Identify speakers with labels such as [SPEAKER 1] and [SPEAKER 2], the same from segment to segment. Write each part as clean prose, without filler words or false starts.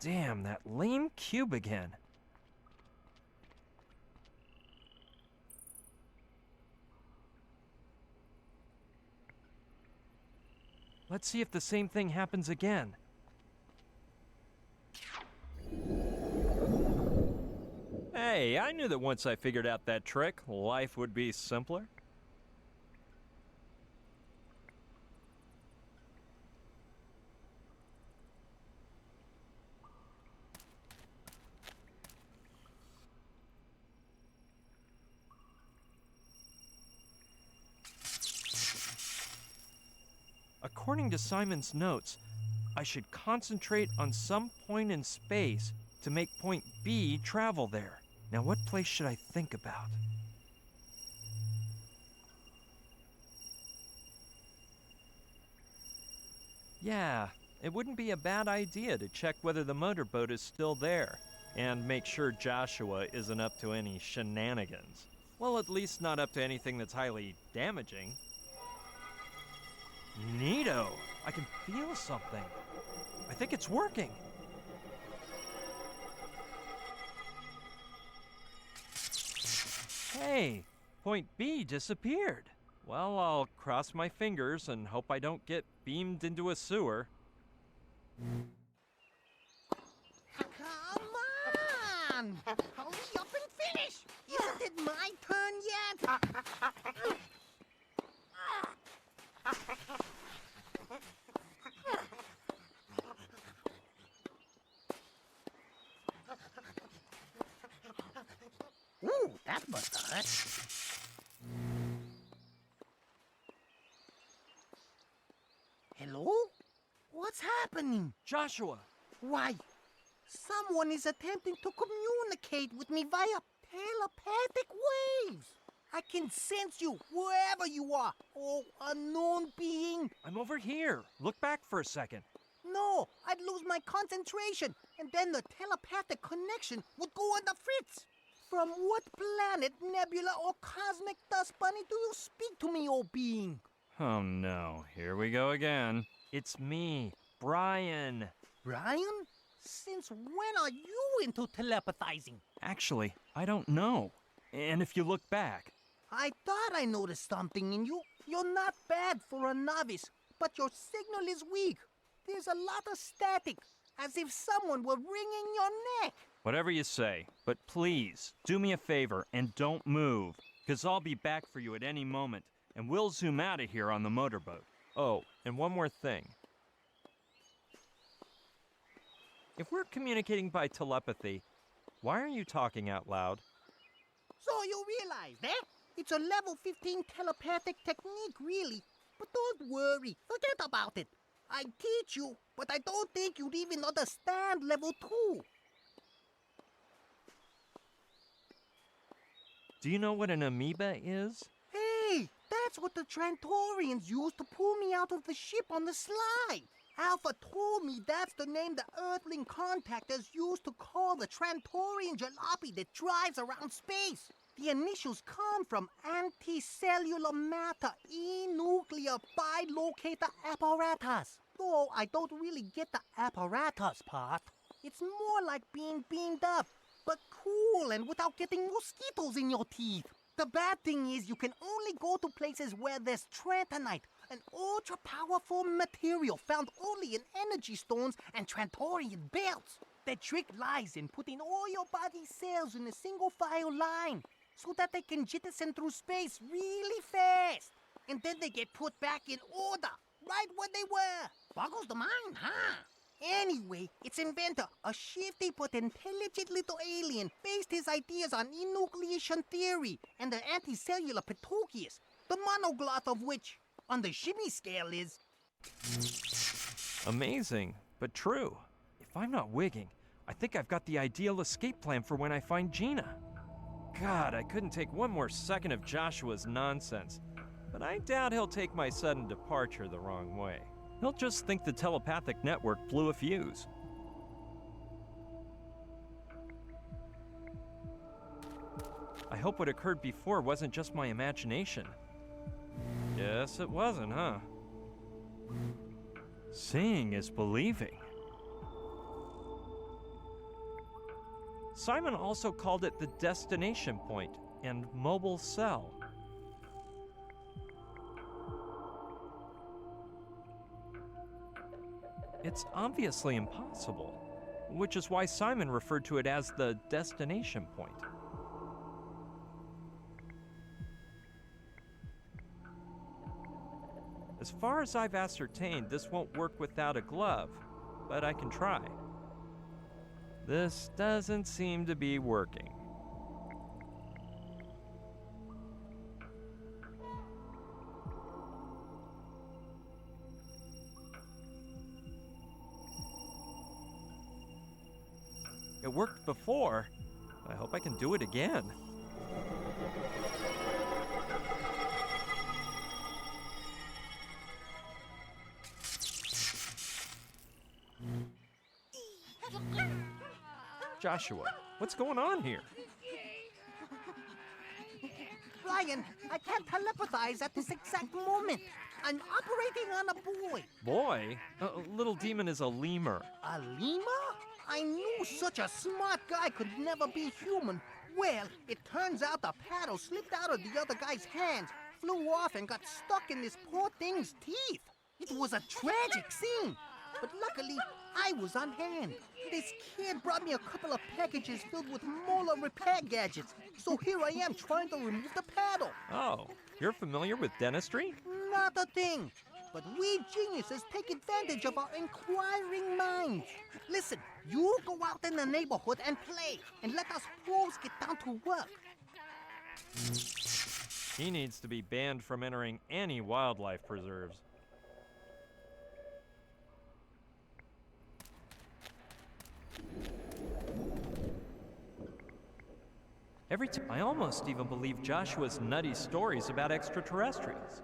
[SPEAKER 1] Damn, that lame cube again. Let's see if the same thing happens again. Hey, I knew that once I figured out that trick, life would be simpler. According to Simon's notes, I should concentrate on some point in space to make point B travel there. Now, what place should I think about? Yeah, it wouldn't be a bad idea to check whether the motorboat is still there and make sure Joshua isn't up to any shenanigans. Well, at least not up to anything that's highly damaging. Neato! I can feel something. I think it's working. Hey, point B disappeared. Well, I'll cross my fingers and hope I don't get beamed into a sewer.
[SPEAKER 2] Come on! Hurry up and finish! Isn't it my turn yet? Ooh, that must hurt. Hello? What's happening?
[SPEAKER 1] Joshua!
[SPEAKER 2] Why, someone is attempting to communicate with me via telepathic waves. I can sense you wherever you are, oh unknown being.
[SPEAKER 1] I'm over here. Look back for a second.
[SPEAKER 2] No, I'd lose my concentration, and then the telepathic connection would go on the fritz. From what planet, nebula, or cosmic dust bunny do you speak to me, oh being?
[SPEAKER 1] Oh no, here we go again. It's me, Brian.
[SPEAKER 2] Brian? Since when are you into telepathizing?
[SPEAKER 1] Actually, I don't know. And if you look back...
[SPEAKER 2] I thought I noticed something in you. You're not bad for a novice, but your signal is weak. There's a lot of static, as if someone were wringing your neck.
[SPEAKER 1] Whatever you say, but please, do me a favor and don't move, because I'll be back for you at any moment, and we'll zoom out of here on the motorboat. Oh, and one more thing. If we're communicating by telepathy, why are you talking out loud?
[SPEAKER 2] So you realize, eh? It's a level 15 telepathic technique, really. But don't worry, forget about it. I teach you, but I don't think you'd even understand level 2.
[SPEAKER 1] Do you know what an amoeba is?
[SPEAKER 2] Hey, that's what the Trantorians used to pull me out of the ship on the slide. Alpha told me that's the name the Earthling contactors used to call the Trantorian jalopy that drives around space. The initials come from anticellular matter enuclear bilocator apparatus. Though I don't really get the apparatus part. It's more like being beamed up, but cool and without getting mosquitoes in your teeth. The bad thing is you can only go to places where there's trantonite, an ultra-powerful material found only in energy stones and Trantorian belts. The trick lies in putting all your body cells in a single file line so that they can jettison through space really fast. And then they get put back in order, right where they were. Boggles the mind, huh? Anyway, its inventor, a shifty but intelligent little alien, based his ideas on enucleation theory and the anticellular Pitokius, the monoglot of which, on the shimmy scale, is...
[SPEAKER 1] Amazing, but true. If I'm not wigging, I think I've got the ideal escape plan for when I find Gina. God, I couldn't take one more second of Joshua's nonsense, but I doubt he'll take my sudden departure the wrong way. He'll just think the telepathic network blew a fuse. I hope what occurred before wasn't just my imagination. Yes, it wasn't, huh? Seeing is believing. Simon also called it the destination point and mobile cell. It's obviously impossible, which is why Simon referred to it as the destination point. As far as I've ascertained, this won't work without a glove, but I can try. This doesn't seem to be working. It worked before. I hope I can do it again. Joshua, what's going on here?
[SPEAKER 2] Brian, I can't telepathize at this exact moment. I'm operating on a boy.
[SPEAKER 1] Boy? Little demon is a lemur.
[SPEAKER 2] A lemur? I knew such a smart guy could never be human. Well, it turns out the paddle slipped out of the other guy's hands, flew off, and got stuck in this poor thing's teeth. It was a tragic scene, but luckily, I was on hand. This kid brought me a couple of packages filled with molar repair gadgets, so here I am trying to remove the paddle.
[SPEAKER 1] Oh, you're familiar with dentistry?
[SPEAKER 2] Not a thing. But we geniuses take advantage of our inquiring minds. Listen, you go out in the neighborhood and play, and let us pros get down to work.
[SPEAKER 1] He needs to be banned from entering any wildlife preserves. Every time, I almost even believe Joshua's nutty stories about extraterrestrials.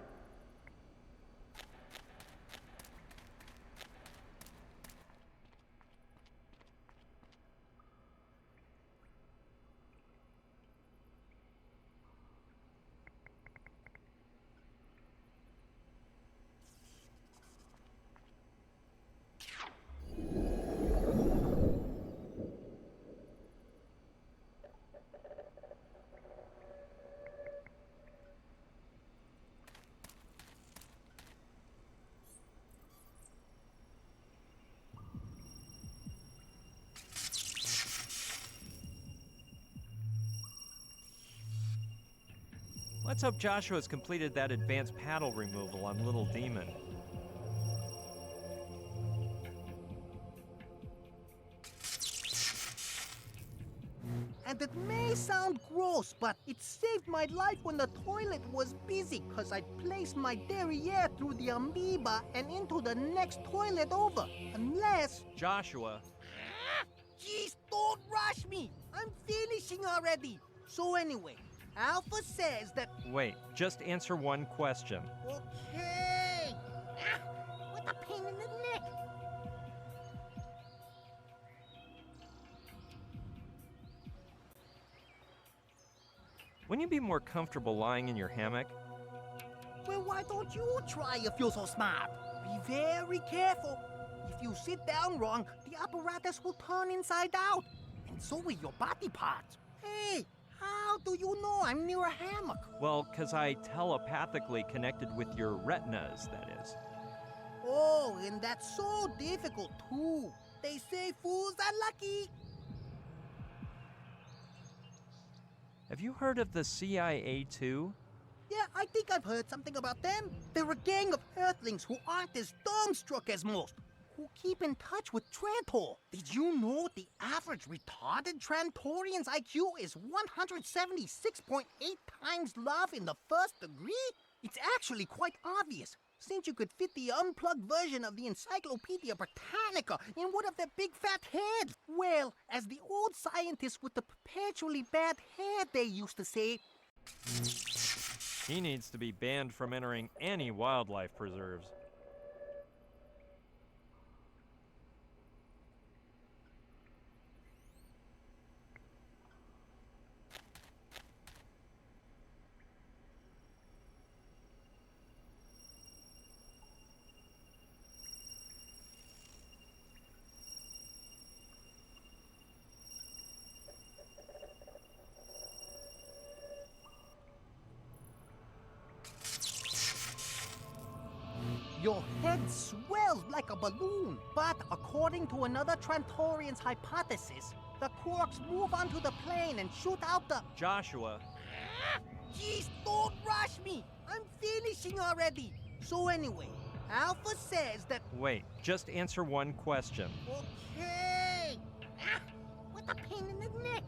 [SPEAKER 1] Let's hope Joshua's completed that advanced paddle removal on Little Demon.
[SPEAKER 2] And it may sound gross, but it saved my life when the toilet was busy, cause I placed my derriere through the amoeba and into the next toilet over. Unless...
[SPEAKER 1] Joshua.
[SPEAKER 2] Jeez, don't rush me! I'm finishing already! So anyway, Alpha says that...
[SPEAKER 1] Wait, just answer one question.
[SPEAKER 2] Okay! What a pain in the neck!
[SPEAKER 1] Wouldn't you be more comfortable lying in your hammock?
[SPEAKER 2] Well, why don't you try if you're so smart? Be very careful. If you sit down wrong, the apparatus will turn inside out. And so will your body parts. Hey, how do you know I'm near a hammock?
[SPEAKER 1] Well, 'cause I telepathically connected with your retinas, that is.
[SPEAKER 2] Oh, and that's so difficult, too. They say fools are lucky.
[SPEAKER 1] Have you heard of the CIA, too?
[SPEAKER 2] Yeah, I think I've heard something about them. They're a gang of Earthlings who aren't as dumbstruck as most, who keep in touch with Trantor. Did you know the average retarded Trantorian's IQ is 176.8 times love in the first degree? It's actually quite obvious, since you could fit the unplugged version of the Encyclopedia Britannica in one of their big fat heads. Well, as the old scientists with the perpetually bad hair, they used to say,
[SPEAKER 1] he needs to be banned from entering any wildlife preserves.
[SPEAKER 2] Your head swells like a balloon. But according to another Trantorian's hypothesis, the quarks move onto the plane and shoot out the...
[SPEAKER 1] Joshua.
[SPEAKER 2] Jeez, don't rush me! I'm finishing already! So anyway, Alpha says that...
[SPEAKER 1] Wait, just answer one question.
[SPEAKER 2] Okay! What a pain in the neck!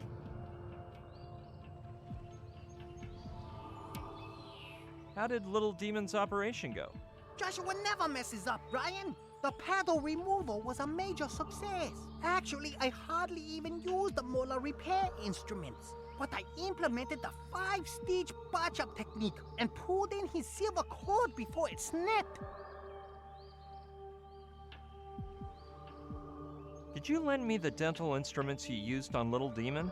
[SPEAKER 1] How did Little Demon's operation go?
[SPEAKER 2] Joshua never messes up, Brian! The paddle removal was a major success. Actually, I hardly even used the molar repair instruments. But I implemented the 5-stage batch-up technique and pulled in his silver cord before it snapped.
[SPEAKER 1] Did you lend me the dental instruments you used on Little Demon?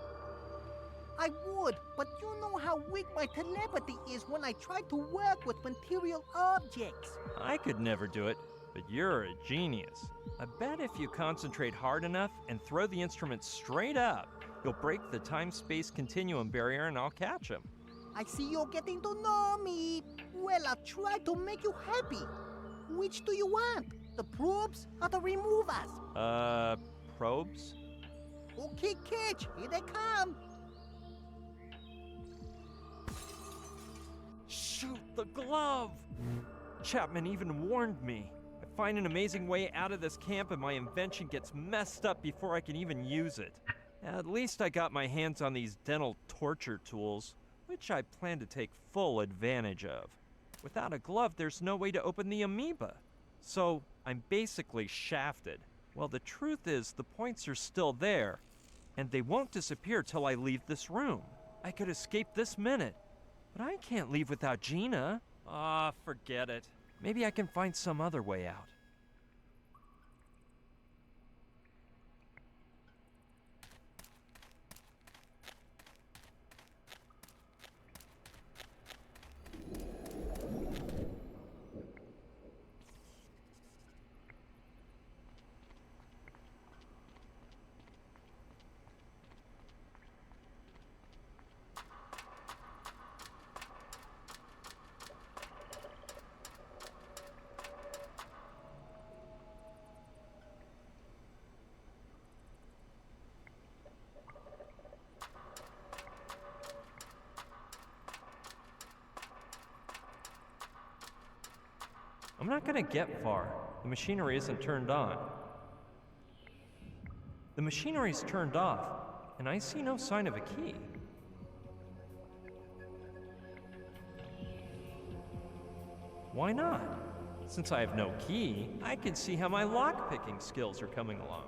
[SPEAKER 2] I would, but you know how weak my telepathy is when I try to work with material objects.
[SPEAKER 1] I could never do it, but you're a genius. I bet if you concentrate hard enough and throw the instrument straight up, you'll break the time-space continuum barrier and I'll catch him.
[SPEAKER 2] I see you're getting to know me. Well, I'll try to make you happy. Which do you want? The probes or the removers?
[SPEAKER 1] Probes?
[SPEAKER 2] Okay, catch. Here they come.
[SPEAKER 1] Shoot the glove! Chapman even warned me. I find an amazing way out of this camp and my invention gets messed up before I can even use it. At least I got my hands on these dental torture tools, which I plan to take full advantage of. Without a glove, there's no way to open the amoeba. So I'm basically shafted. Well, the truth is, the points are still there, and they won't disappear till I leave this room. I could escape this minute, but I can't leave without Gina. Ah, forget it. Maybe I can find some other way out. I'm not gonna get far. The machinery isn't turned on. The machinery's turned off, and I see no sign of a key. Why not? Since I have no key, I can see how my lock-picking skills are coming along.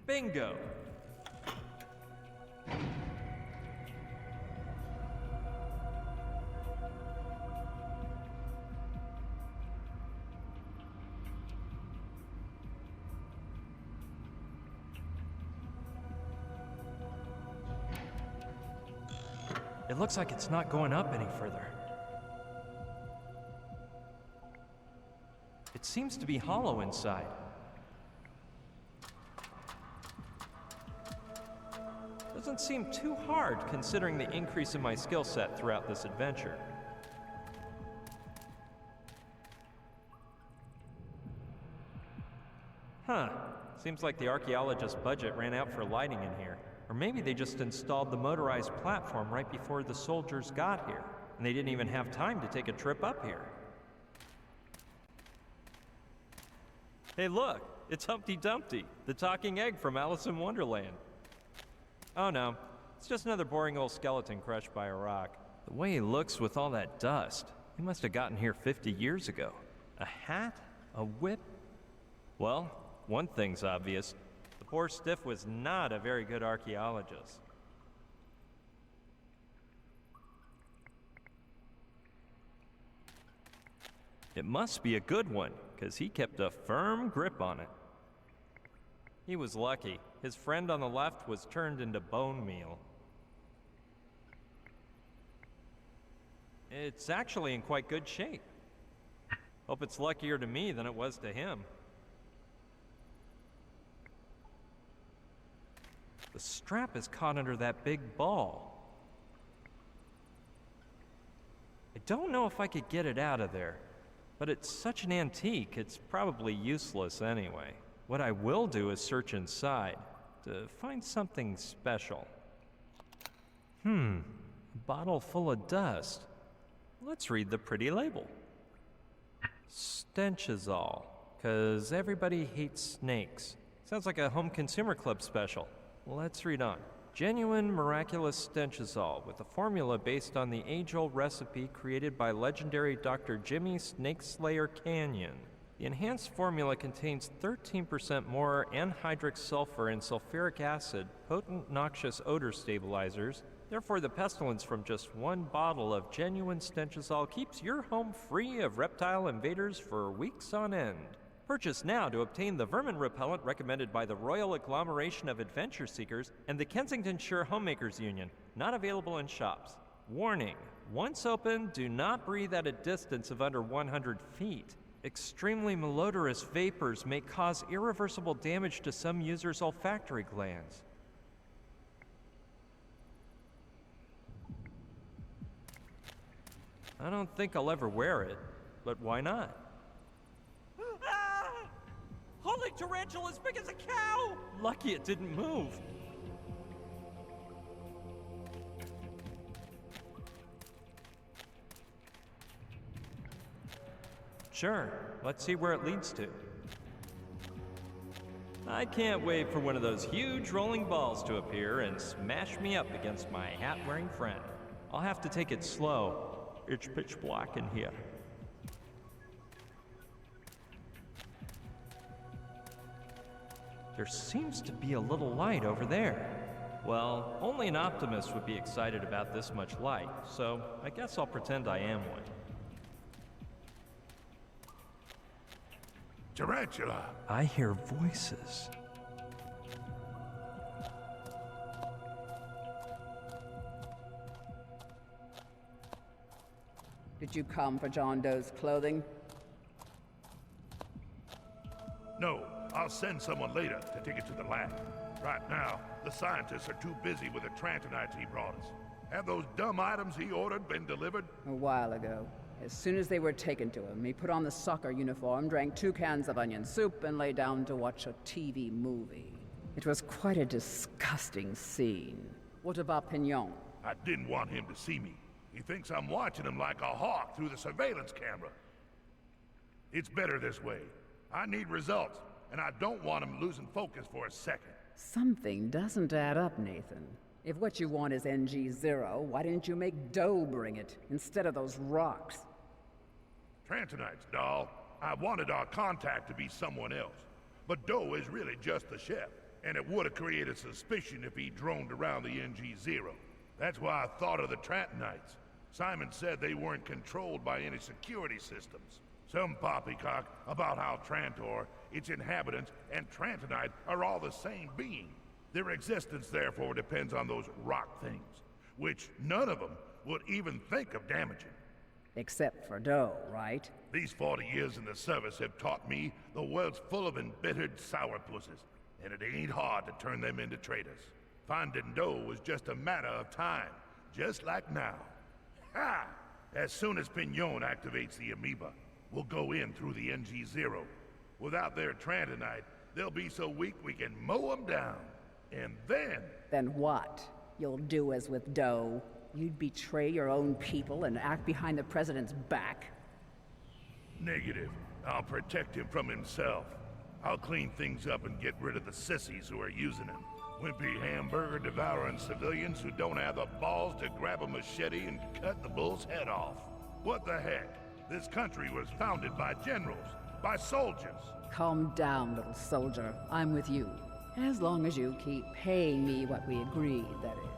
[SPEAKER 1] Bingo! It looks like it's not going up any further. It seems to be hollow inside. Doesn't seem too hard considering the increase in my skill set throughout this adventure. Huh. Seems like the archaeologist's budget ran out for lighting in here. Or maybe they just installed the motorized platform right before the soldiers got here, and they didn't even have time to take a trip up here. Hey look, it's Humpty Dumpty, the talking egg from Alice in Wonderland. Oh no, it's just another boring old skeleton crushed by a rock. The way he looks with all that dust, he must have gotten here 50 years ago. A hat? A whip? Well, one thing's obvious. The poor stiff was not a very good archaeologist. It must be a good one, because he kept a firm grip on it. He was lucky. His friend on the left was turned into bone meal. It's actually in quite good shape. Hope it's luckier to me than it was to him. The strap is caught under that big ball. I don't know if I could get it out of there, but it's such an antique, it's probably useless anyway. What I will do is search inside to find something special. A bottle full of dust. Let's read the pretty label. Stenchazole, 'cause everybody hates snakes. Sounds like a home consumer club special. Let's read on. Genuine miraculous stenchazole with a formula based on the age-old recipe created by legendary Dr. Jimmy Snake Slayer Canyon. The enhanced formula contains 13% more anhydrous sulfur and sulfuric acid, potent noxious odor stabilizers. Therefore, the pestilence from just one bottle of genuine stenchazole keeps your home free of reptile invaders for weeks on end. Purchase now to obtain the vermin repellent recommended by the Royal Agglomeration of Adventure Seekers and the Kensingtonshire Homemakers Union. Not available in shops. Warning: once open, do not breathe at a distance of under 100 feet. Extremely malodorous vapors may cause irreversible damage to some users' olfactory glands. I don't think I'll ever wear it, but why not? Holy tarantula as big as a cow! Lucky it didn't move. Sure, let's see where it leads to. I can't wait for one of those huge rolling balls to appear and smash me up against my hat-wearing friend. I'll have to take it slow. It's pitch black in here. There seems to be a little light over there. Well, only an optimist would be excited about this much light, so I guess I'll pretend I am one.
[SPEAKER 3] Tarantula!
[SPEAKER 1] I hear voices.
[SPEAKER 4] Did you come for John Doe's clothing?
[SPEAKER 3] No, I'll send someone later to take it to the lab. Right now, the scientists are too busy with the trantonites he brought us. Have those dumb items he ordered been delivered?
[SPEAKER 4] A while ago. As soon as they were taken to him, he put on the soccer uniform, drank 2 cans of onion soup, and lay down to watch a TV movie. It was quite a disgusting scene. What about Pignon?
[SPEAKER 3] I didn't want him to see me. He thinks I'm watching him like a hawk through the surveillance camera. It's better this way. I need results, and I don't want him losing focus for a second.
[SPEAKER 4] Something doesn't add up, Nathan. If what you want is NG0, why didn't you make Doe bring it, instead of those rocks?
[SPEAKER 3] Trantonites, doll. I wanted our contact to be someone else. But Doe is really just the chef, and it would have created suspicion if he droned around the NG0. That's why I thought of the Trantonites. Simon said they weren't controlled by any security systems. Some poppycock about how Trantor, its inhabitants, and Trantonite are all the same being. Their existence therefore depends on those rock things, which none of them would even think of damaging.
[SPEAKER 4] Except for Doe, right?
[SPEAKER 3] These 40 years in the service have taught me the world's full of embittered sourpusses, and it ain't hard to turn them into traitors. Finding Doe was just a matter of time, just like now. Ha! As soon as Pignon activates the amoeba, we'll go in through the NG0. Without their Trantonite, they'll be so weak we can mow them down. And then...
[SPEAKER 4] Then what? You'll do as with Doe? You'd betray your own people and act behind the president's back?
[SPEAKER 3] Negative. I'll protect him from himself. I'll clean things up and get rid of the sissies who are using him. Wimpy hamburger-devouring civilians who don't have the balls to grab a machete and cut the bull's head off. What the heck? This country was founded by generals, by soldiers.
[SPEAKER 4] Calm down, little soldier. I'm with you. As long as you keep paying me what we agreed, that is.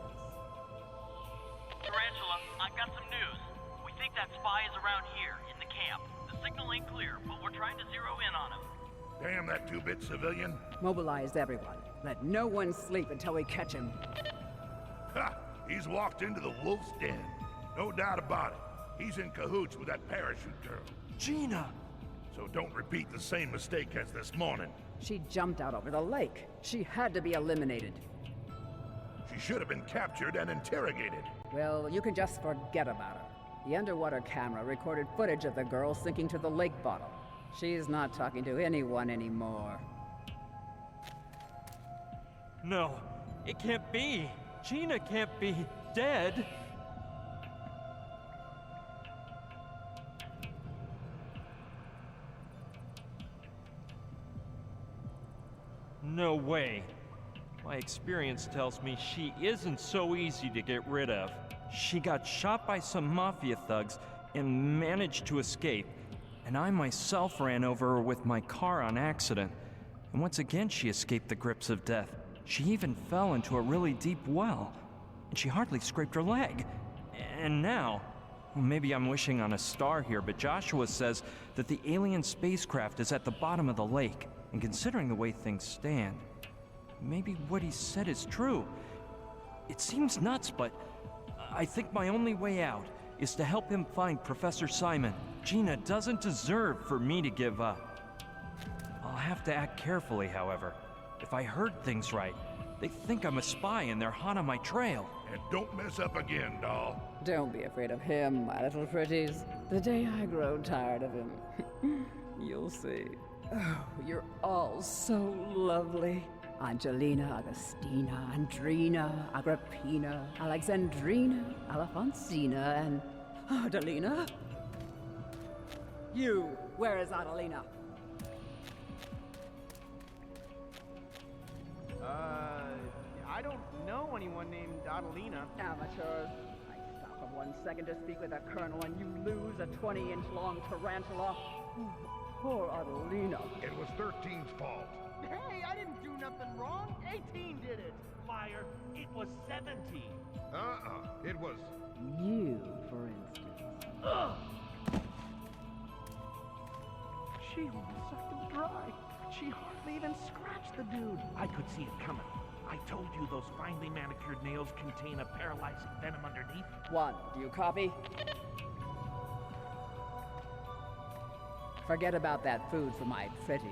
[SPEAKER 5] Tarantula, I've got some news. We think that spy is around here, in the camp. The signal ain't clear, but we're trying to zero in on him.
[SPEAKER 3] Damn that two-bit civilian.
[SPEAKER 4] Mobilize everyone. Let no one sleep until we catch him.
[SPEAKER 3] Ha! He's walked into the wolf's den. No doubt about it. He's in cahoots with that parachute girl.
[SPEAKER 1] Gina!
[SPEAKER 3] So don't repeat the same mistake as this morning.
[SPEAKER 4] She jumped out over the lake. She had to be eliminated.
[SPEAKER 3] She should have been captured and interrogated.
[SPEAKER 4] Well, you can just forget about her. The underwater camera recorded footage of the girl sinking to the lake bottom. She's not talking to anyone anymore.
[SPEAKER 1] No, it can't be. Gina can't be dead. No way. My experience tells me she isn't so easy to get rid of. She got shot by some mafia thugs and managed to escape, and I myself ran over her with my car on accident. And once again she escaped the grips of death. She even fell into a really deep well, and she hardly scraped her leg. And now, well, maybe I'm wishing on a star here, but Joshua says that the alien spacecraft is at the bottom of the lake. And considering the way things stand, maybe what he said is true. It seems nuts, but I think my only way out is to help him find Professor Simon. Gina doesn't deserve for me to give up. I'll have to act carefully, however. If I heard things right, they think I'm a spy and they're hot on my trail.
[SPEAKER 3] And don't mess up again, doll.
[SPEAKER 4] Don't be afraid of him, my little pretties. The day I grow tired of him, you'll see. Oh, you're all so lovely. Angelina, Agostina, Andrina, Agrippina, Alexandrina, Alfonsina, and Adelina. You, where is Adelina?
[SPEAKER 6] I don't know anyone named Adelina.
[SPEAKER 4] Amateurs. I stop for 1 second to speak with a colonel and you lose a 20-inch long tarantula. Poor Adelina.
[SPEAKER 3] It was 13's fault.
[SPEAKER 6] Hey, I didn't do nothing wrong. 18 did it.
[SPEAKER 5] Liar, it was 17.
[SPEAKER 3] It was...
[SPEAKER 4] You, for instance.
[SPEAKER 6] Ugh! She almost sucked him dry. She hardly even scratched the dude.
[SPEAKER 7] I could see it coming. I told you those finely manicured nails contain a paralyzing venom underneath.
[SPEAKER 4] One, do you copy? Forget about that food for my pretties.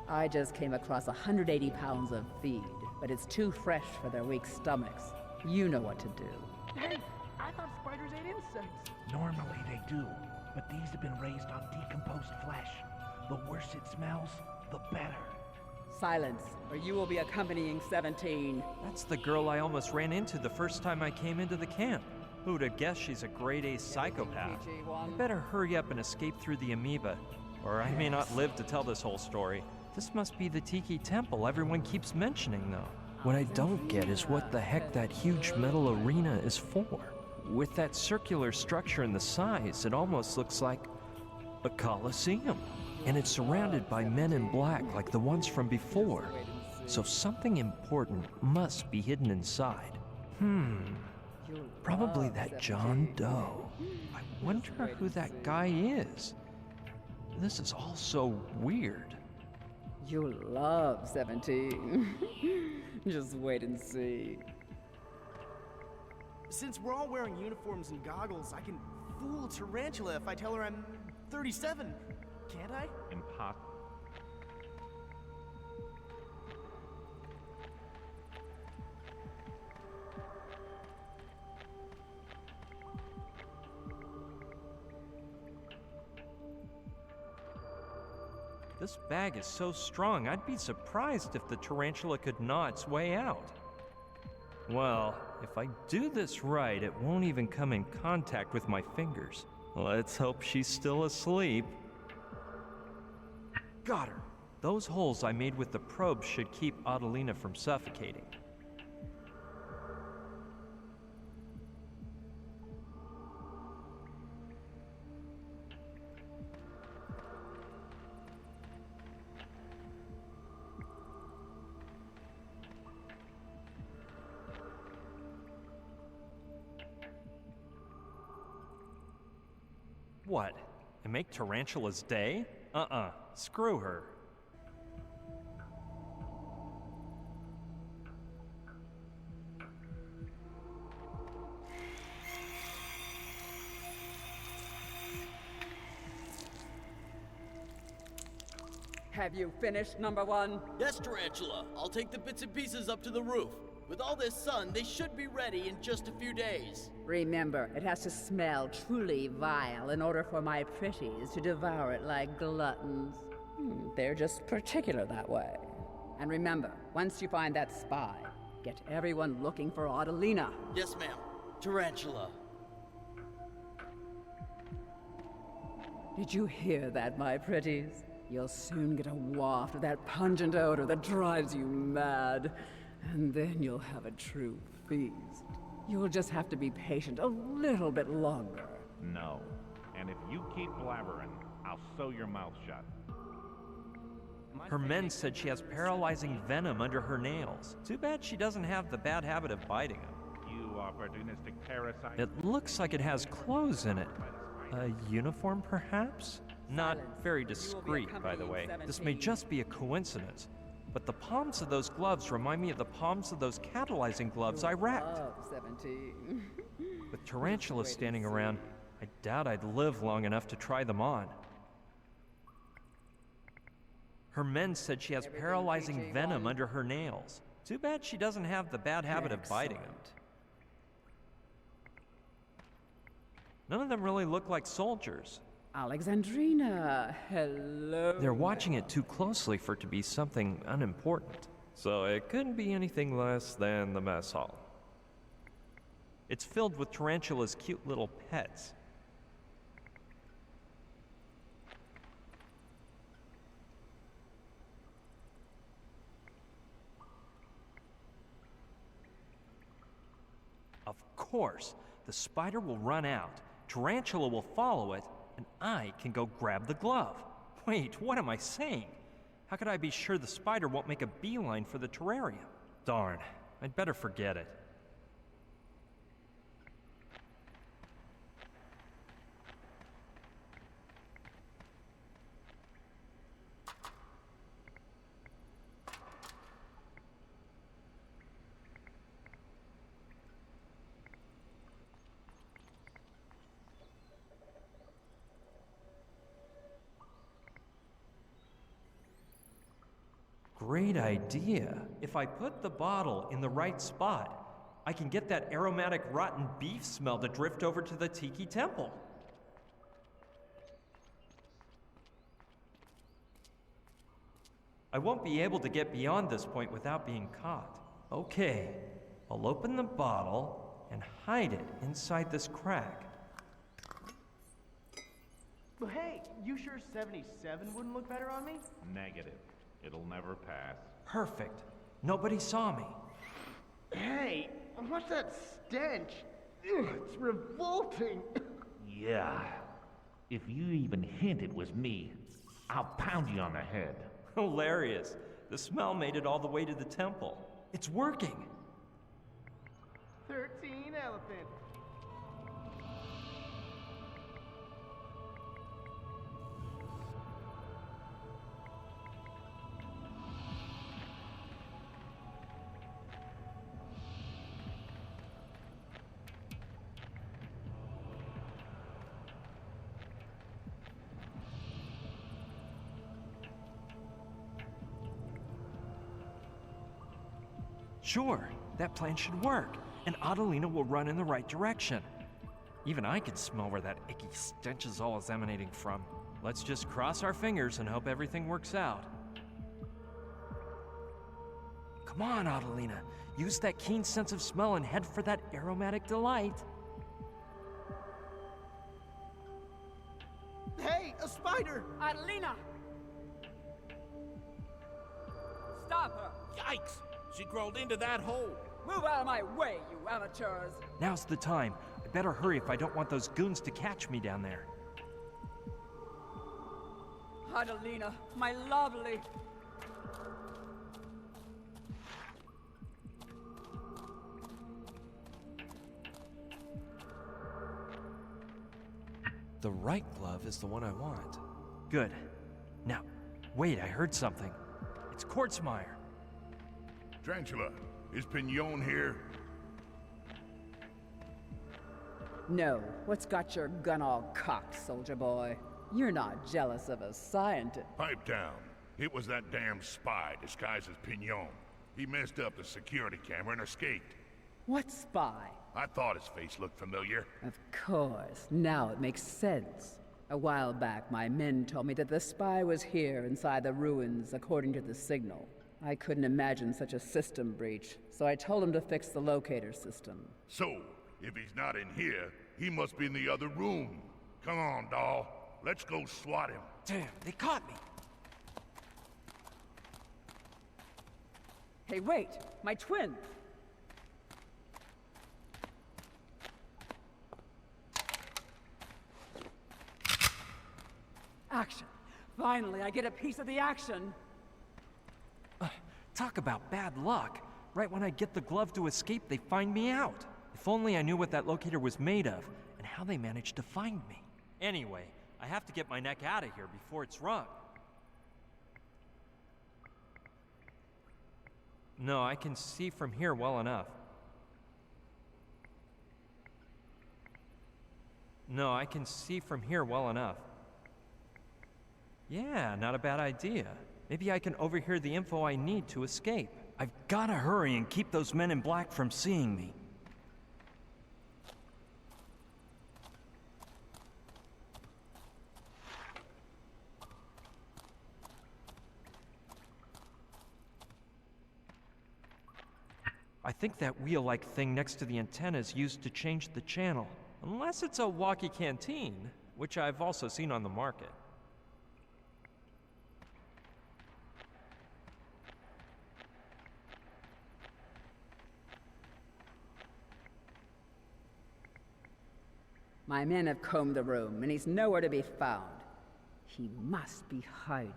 [SPEAKER 4] I just came across 180 pounds of feed, but it's too fresh for their weak stomachs. You know what to do.
[SPEAKER 6] Hey, I thought spiders ate insects.
[SPEAKER 7] Normally they do, but these have been raised on decomposed flesh. The worse it smells, the better.
[SPEAKER 4] Silence, or you will be accompanying 17.
[SPEAKER 1] That's the girl I almost ran into the first time I came into the camp. Who'd have guessed she's a grade A psychopath? I better hurry up and escape through the amoeba, or I may not live to tell this whole story. This must be the Tiki Temple everyone keeps mentioning, though. What I don't get is what the heck that huge metal arena is for. With that circular structure and the size, it almost looks like a coliseum. And it's surrounded by men in black like the ones from before. So something important must be hidden inside. Probably that John Doe. I wonder who that guy is. This is all so weird.
[SPEAKER 4] You'll love 17. Just wait and see.
[SPEAKER 6] Since we're all wearing uniforms and goggles, I can fool Tarantula if I tell her I'm 37. Can't I?
[SPEAKER 7] Impossible.
[SPEAKER 1] This bag is so strong, I'd be surprised if the tarantula could gnaw its way out. Well, if I do this right, it won't even come in contact with my fingers. Let's hope she's still asleep. Got her! Those holes I made with the probe should keep Adelina from suffocating. What? And make Tarantula's day? Screw her.
[SPEAKER 4] Have you finished, number one?
[SPEAKER 8] Yes, Tarantula. I'll take the bits and pieces up to the roof. With all this sun, they should be ready in just a few days.
[SPEAKER 4] Remember, it has to smell truly vile in order for my pretties to devour it like gluttons. They're just particular that way. And remember, once you find that spy, get everyone looking for Adelina.
[SPEAKER 8] Yes, ma'am. Tarantula.
[SPEAKER 4] Did you hear that, my pretties? You'll soon get a waft of that pungent odor that drives you mad. And then you'll have a true feast. You'll just have to be patient a little bit longer.
[SPEAKER 9] No. And if you keep blabbering, I'll sew your mouth shut.
[SPEAKER 1] Her men said she has paralyzing venom under her nails. Too bad she doesn't have the bad habit of biting them.
[SPEAKER 9] You opportunistic parasite.
[SPEAKER 1] It looks like it has clothes in it. A uniform, perhaps? Not very discreet, by the way. This may just be a coincidence. But the palms of those gloves remind me of the palms of those catalyzing gloves I wrecked.
[SPEAKER 4] 17.
[SPEAKER 1] With tarantulas standing around, I doubt I'd live long enough to try them on. Her men said she has paralyzing venom under her nails. Too bad she doesn't have the bad habit of biting them. None of them really look like soldiers.
[SPEAKER 4] Alexandrina, hello.
[SPEAKER 1] They're watching it too closely for it to be something unimportant. So it couldn't be anything less than the mess hall. It's filled with Tarantula's cute little pets. Of course, the spider will run out, Tarantula will follow it, and I can go grab the glove. Wait, what am I saying? How could I be sure the spider won't make a beeline for the terrarium? Darn, I'd better forget it. Great idea. If I put the bottle in the right spot, I can get that aromatic rotten beef smell to drift over to the Tiki Temple. I won't be able to get beyond this point without being caught. Okay, I'll open the bottle and hide it inside this crack.
[SPEAKER 6] Well, hey, you sure 77 wouldn't look better on me?
[SPEAKER 9] Negative. It'll never pass.
[SPEAKER 1] Perfect. Nobody saw me.
[SPEAKER 6] Hey, what's that stench? Ugh, it's revolting.
[SPEAKER 7] Yeah. If you even hint it was me, I'll pound you on the head.
[SPEAKER 1] Hilarious. The smell made it all the way to the temple. It's working.
[SPEAKER 6] 13 elephant.
[SPEAKER 1] Sure, that plan should work, and Adelina will run in the right direction. Even I can smell where that icky stench is always emanating from. Let's just cross our fingers and hope everything works out. Come on, Adelina. Use that keen sense of smell and head for that aromatic delight.
[SPEAKER 6] Hey, a spider!
[SPEAKER 4] Adelina! Stop her!
[SPEAKER 10] Yikes! She crawled into that hole.
[SPEAKER 4] Move out of my way, you amateurs!
[SPEAKER 1] Now's the time. I better hurry if I don't want those goons to catch me down there.
[SPEAKER 4] Adelina, my lovely.
[SPEAKER 1] The right glove is the one I want. Good. Now, wait, I heard something. It's Quartzmeyer.
[SPEAKER 3] Tarantula, is Pignon here?
[SPEAKER 4] No, what's got your gun all cocked, soldier boy? You're not jealous of a scientist.
[SPEAKER 3] Pipe down. It was that damn spy disguised as Pignon. He messed up the security camera and escaped.
[SPEAKER 4] What spy?
[SPEAKER 3] I thought his face looked familiar.
[SPEAKER 4] Of course. Now it makes sense. A while back, my men told me that the spy was here inside the ruins, according to the signal. I couldn't imagine such a system breach, so I told him to fix the locator system.
[SPEAKER 3] So, if he's not in here, he must be in the other room. Come on, doll. Let's go swat him.
[SPEAKER 1] Damn, they caught me.
[SPEAKER 4] Hey, wait! My twin! Action! Finally, I get a piece of the action!
[SPEAKER 1] Talk about bad luck. Right when I get the glove to escape, they find me out. If only I knew what that locator was made of, and how they managed to find me. Anyway, I have to get my neck out of here before it's rung. No, I can see from here well enough. No, I can see from here well enough. Yeah, not a bad idea. Maybe I can overhear the info I need to escape. I've gotta hurry and keep those men in black from seeing me. I think that wheel-like thing next to the antenna is used to change the channel. Unless it's a walkie canteen, which I've also seen on the market.
[SPEAKER 4] My men have combed the room, and he's nowhere to be found. He must be hiding.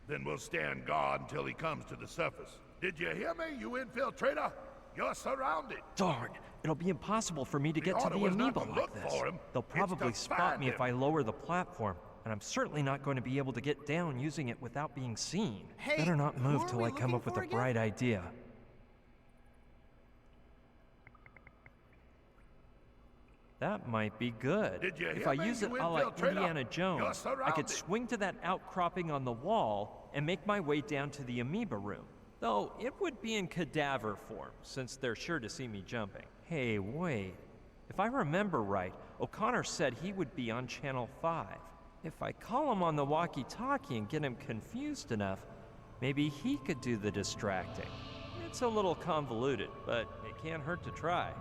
[SPEAKER 3] Then we'll stand guard until he comes to the surface. Did you hear me, you infiltrator? You're surrounded.
[SPEAKER 1] Darn, it'll be impossible for me to get to the
[SPEAKER 3] order was not
[SPEAKER 1] amoeba
[SPEAKER 3] to
[SPEAKER 1] like
[SPEAKER 3] look
[SPEAKER 1] this.
[SPEAKER 3] for him,
[SPEAKER 1] They'll
[SPEAKER 3] it's
[SPEAKER 1] probably
[SPEAKER 3] to
[SPEAKER 1] spot
[SPEAKER 3] find
[SPEAKER 1] me if
[SPEAKER 3] him.
[SPEAKER 1] I lower the platform, and I'm certainly not going to be able to get down using it without being seen.
[SPEAKER 2] Hey,
[SPEAKER 1] Better not
[SPEAKER 2] who
[SPEAKER 1] move
[SPEAKER 2] are
[SPEAKER 1] till
[SPEAKER 2] we
[SPEAKER 1] I come
[SPEAKER 2] looking
[SPEAKER 1] up with
[SPEAKER 2] for
[SPEAKER 1] a
[SPEAKER 2] again?
[SPEAKER 1] bright idea. That might be good.
[SPEAKER 3] Did you
[SPEAKER 1] If
[SPEAKER 3] hear
[SPEAKER 1] I
[SPEAKER 3] me,
[SPEAKER 1] use it
[SPEAKER 3] you
[SPEAKER 1] a la
[SPEAKER 3] infiltrator?
[SPEAKER 1] Indiana
[SPEAKER 3] You're
[SPEAKER 1] Jones, I could
[SPEAKER 3] surrounded.
[SPEAKER 1] swing to that outcropping on the wall and make my way down to the amoeba room. Though it would be in cadaver form, since they're sure to see me jumping. Hey, wait. If I remember right, O'Connor said he would be on Channel 5. If I call him on the walkie-talkie and get him confused enough, maybe he could do the distracting. It's a little convoluted, but it can't hurt to try.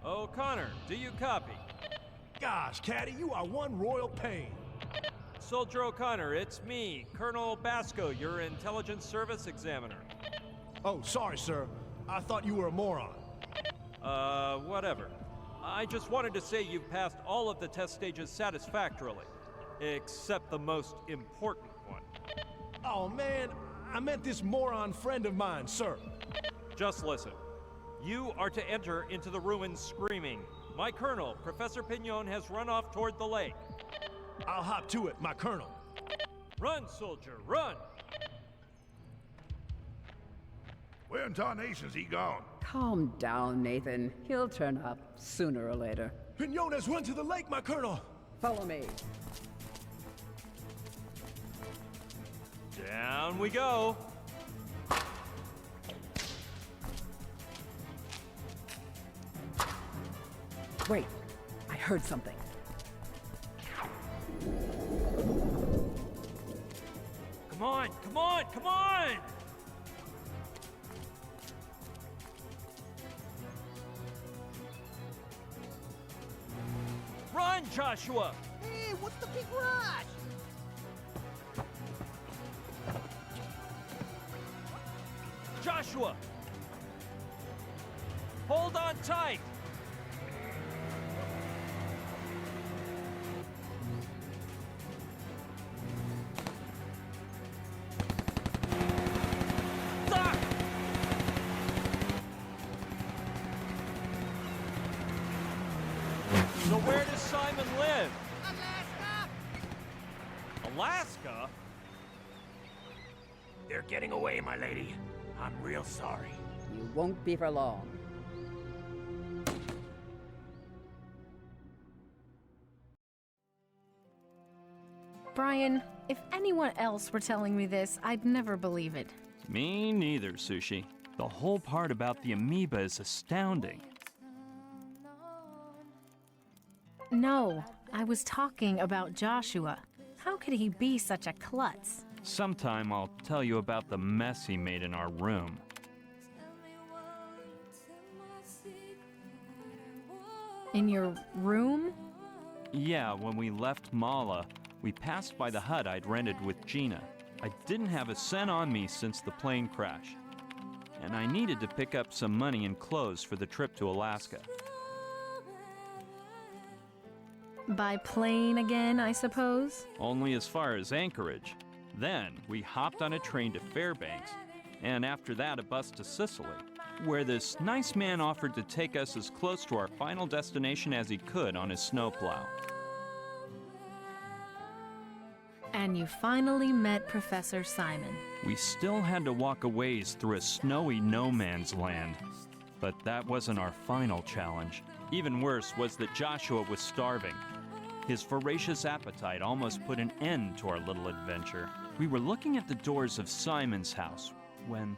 [SPEAKER 1] O'Connor, do you copy?
[SPEAKER 10] Gosh, Caddy, you are one royal pain.
[SPEAKER 1] Soldier O'Connor, it's me, Colonel Basco, your intelligence service examiner.
[SPEAKER 10] Oh, sorry, sir. I thought you were a moron.
[SPEAKER 1] Whatever. I just wanted to say you've passed all of the test stages satisfactorily, except the most important one.
[SPEAKER 10] Oh, man, I meant this moron friend of mine, sir.
[SPEAKER 1] Just listen. You are to enter into the ruins screaming. My colonel, Professor Pignon, has run off toward the lake.
[SPEAKER 10] I'll hop to it, my colonel.
[SPEAKER 1] Run, soldier, run!
[SPEAKER 3] Where in tarnation's he gone?
[SPEAKER 4] Calm down, Nathan. He'll turn up sooner or later.
[SPEAKER 10] Pignon has run to the lake, my colonel.
[SPEAKER 4] Follow me.
[SPEAKER 1] Down we go.
[SPEAKER 4] Wait, I heard something.
[SPEAKER 1] Come on, come on, come on! Run, Joshua!
[SPEAKER 2] Hey, what's the big rush?
[SPEAKER 1] Joshua! Hold on tight! Duck! So where does Simon live?
[SPEAKER 2] Alaska!
[SPEAKER 1] Alaska?
[SPEAKER 7] They're getting away, my lady. I'm real sorry.
[SPEAKER 4] You won't be for long.
[SPEAKER 11] Brian, if anyone else were telling me this, I'd never believe it.
[SPEAKER 1] Me neither, Sushi. The whole part about the amoeba is astounding.
[SPEAKER 11] No, I was talking about Joshua. How could he be such a klutz?
[SPEAKER 1] Sometime I'll tell you about the mess he made in our room.
[SPEAKER 11] In your room?
[SPEAKER 1] Yeah, when we left Mala, we passed by the hut I'd rented with Gina. I didn't have a cent on me since the plane crash, and I needed to pick up some money and clothes for the trip to Alaska.
[SPEAKER 11] By plane again, I suppose?
[SPEAKER 1] Only as far as Anchorage. Then we hopped on a train to Fairbanks, and after that a bus to Sicily, where this nice man offered to take us as close to our final destination as he could on his snowplow.
[SPEAKER 11] And you finally met Professor Simon.
[SPEAKER 1] We still had to walk a ways through a snowy no-man's land. But that wasn't our final challenge. Even worse was that Joshua was starving. His voracious appetite almost put an end to our little adventure. We were looking at the doors of Simon's house when